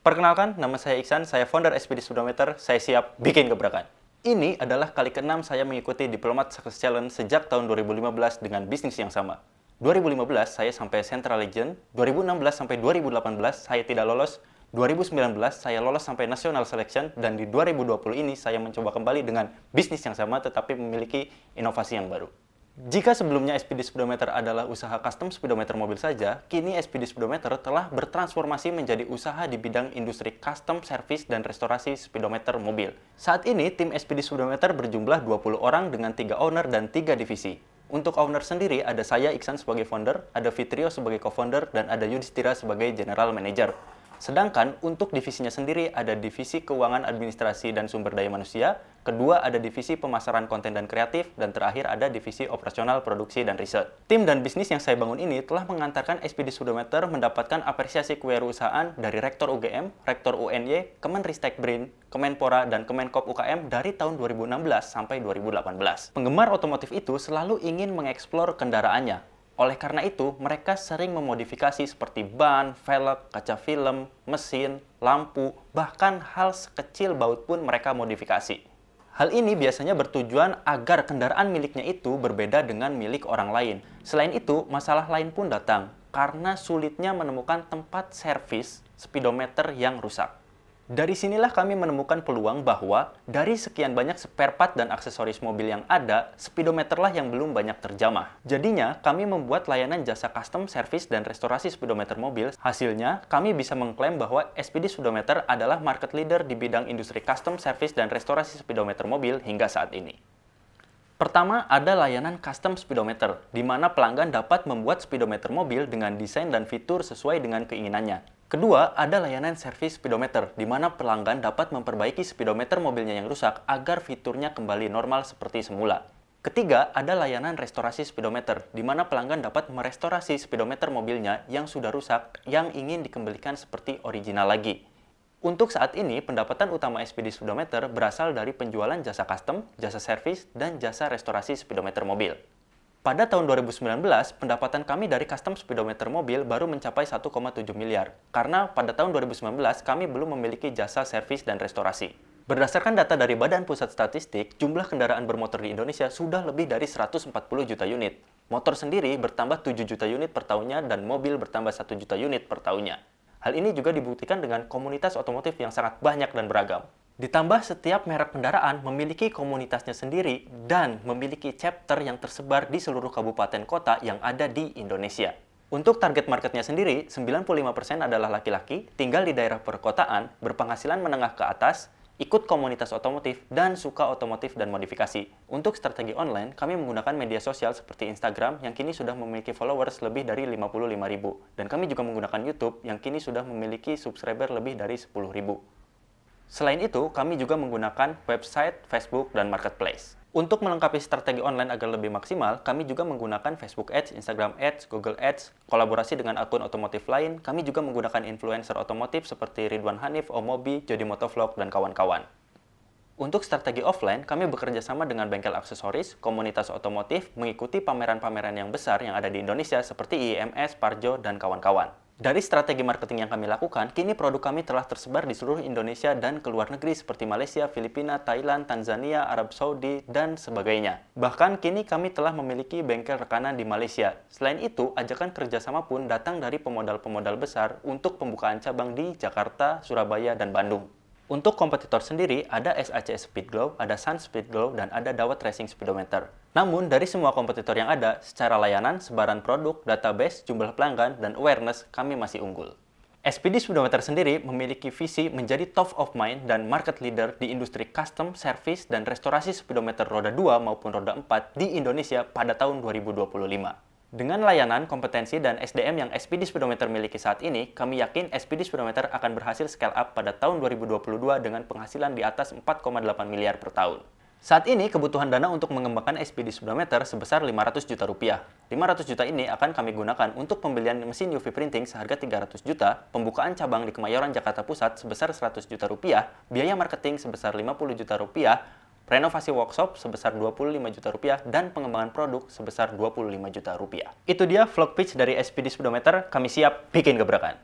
Perkenalkan, nama saya Iksan, saya founder SPD Speedometer, saya siap bikin gebrakan. Ini adalah kali ke-6 saya mengikuti Diplomat Success Challenge sejak tahun 2015 dengan bisnis yang sama. 2015 saya sampai Central Legend, 2016 sampai 2018 saya tidak lolos, 2019 saya lolos sampai National Selection, dan di 2020 ini saya mencoba kembali dengan bisnis yang sama tetapi memiliki inovasi yang baru. Jika sebelumnya SPD Speedometer adalah usaha custom speedometer mobil saja, kini SPD Speedometer telah bertransformasi menjadi usaha di bidang industri custom service dan restorasi speedometer mobil. Saat ini, tim SPD Speedometer berjumlah 20 orang dengan 3 owner dan 3 divisi. Untuk owner sendiri, ada saya Iksan sebagai founder, ada Fitrio sebagai co-founder, dan ada Yudhistira sebagai general manager. Sedangkan untuk divisinya sendiri ada divisi keuangan administrasi dan sumber daya manusia, kedua ada divisi pemasaran konten dan kreatif, dan terakhir ada divisi operasional produksi dan riset. Tim dan bisnis yang saya bangun ini telah mengantarkan SPD Speedometer mendapatkan apresiasi kewirausahaan dari Rektor UGM, Rektor UNY, Kemenristek BRIN, Kemenpora, dan Kemenkop UKM dari tahun 2016 sampai 2018. Penggemar otomotif itu selalu ingin mengeksplor kendaraannya. Oleh karena itu, mereka sering memodifikasi seperti ban, velg, kaca film, mesin, lampu, bahkan hal sekecil baut pun mereka modifikasi. Hal ini biasanya bertujuan agar kendaraan miliknya itu berbeda dengan milik orang lain. Selain itu, masalah lain pun datang karena sulitnya menemukan tempat servis speedometer yang rusak. Dari sinilah kami menemukan peluang bahwa dari sekian banyak spare part dan aksesoris mobil yang ada, speedometerlah yang belum banyak terjamah. Jadinya, kami membuat layanan jasa custom service dan restorasi speedometer mobil. Hasilnya, kami bisa mengklaim bahwa SPD Speedometer adalah market leader di bidang industri custom service dan restorasi speedometer mobil hingga saat ini. Pertama, ada layanan custom speedometer, di mana pelanggan dapat membuat speedometer mobil dengan desain dan fitur sesuai dengan keinginannya. Kedua, ada layanan servis speedometer, di mana pelanggan dapat memperbaiki speedometer mobilnya yang rusak agar fiturnya kembali normal seperti semula. Ketiga, ada layanan restorasi speedometer, di mana pelanggan dapat merestorasi speedometer mobilnya yang sudah rusak yang ingin dikembalikan seperti original lagi. Untuk saat ini, pendapatan utama SPD Speedometer berasal dari penjualan jasa custom, jasa servis, dan jasa restorasi speedometer mobil. Pada tahun 2019, pendapatan kami dari custom speedometer mobil baru mencapai 1,7 miliar, karena pada tahun 2019 kami belum memiliki jasa servis dan restorasi. Berdasarkan data dari Badan Pusat Statistik, jumlah kendaraan bermotor di Indonesia sudah lebih dari 140 juta unit. Motor sendiri bertambah 7 juta unit per tahunnya dan mobil bertambah 1 juta unit per tahunnya. Hal ini juga dibuktikan dengan komunitas otomotif yang sangat banyak dan beragam. Ditambah setiap merek kendaraan memiliki komunitasnya sendiri dan memiliki chapter yang tersebar di seluruh kabupaten kota yang ada di Indonesia. Untuk target marketnya sendiri, 95% adalah laki-laki, tinggal di daerah perkotaan, berpenghasilan menengah ke atas, ikut komunitas otomotif, dan suka otomotif dan modifikasi. Untuk strategi online, kami menggunakan media sosial seperti Instagram yang kini sudah memiliki followers lebih dari 55.000. Dan kami juga menggunakan YouTube yang kini sudah memiliki subscriber lebih dari 10.000. Selain itu, kami juga menggunakan website, Facebook, dan marketplace. Untuk melengkapi strategi online agar lebih maksimal, kami juga menggunakan Facebook Ads, Instagram Ads, Google Ads, kolaborasi dengan akun otomotif lain. Kami juga menggunakan influencer otomotif seperti Ridwan Hanif, Omobi, Jody Motovlog, dan kawan-kawan. Untuk strategi offline, kami bekerja sama dengan bengkel aksesoris, komunitas otomotif, mengikuti pameran-pameran yang besar yang ada di Indonesia seperti IMS, Parjo, dan kawan-kawan. Dari strategi marketing yang kami lakukan, kini produk kami telah tersebar di seluruh Indonesia dan ke luar negeri seperti Malaysia, Filipina, Thailand, Tanzania, Arab Saudi, dan sebagainya. Bahkan kini kami telah memiliki bengkel rekanan di Malaysia. Selain itu, ajakan kerjasama pun datang dari pemodal-pemodal besar untuk pembukaan cabang di Jakarta, Surabaya, dan Bandung. Untuk kompetitor sendiri, ada SACS Speedglow, ada Sun Speedglow, dan ada Dawat Racing Speedometer. Namun, dari semua kompetitor yang ada, secara layanan, sebaran produk, database, jumlah pelanggan, dan awareness, kami masih unggul. SPD Speedometer sendiri memiliki visi menjadi top of mind dan market leader di industri custom, service, dan restorasi speedometer roda 2 maupun roda 4 di Indonesia pada tahun 2025. Dengan layanan, kompetensi, dan SDM yang SPD Speedometer miliki saat ini, kami yakin SPD Speedometer akan berhasil scale up pada tahun 2022 dengan penghasilan di atas 4,8 miliar per tahun. Saat ini, kebutuhan dana untuk mengembangkan SPD Speedometer sebesar 500 juta rupiah. 500 juta ini akan kami gunakan untuk pembelian mesin UV printing seharga 300 juta, pembukaan cabang di Kemayoran, Jakarta Pusat sebesar 100 juta rupiah, biaya marketing sebesar 50 juta rupiah, renovasi workshop sebesar 25 juta rupiah, dan pengembangan produk sebesar 25 juta rupiah. Itu dia vlog pitch dari SPD Speedometer, kami siap bikin gebrakan.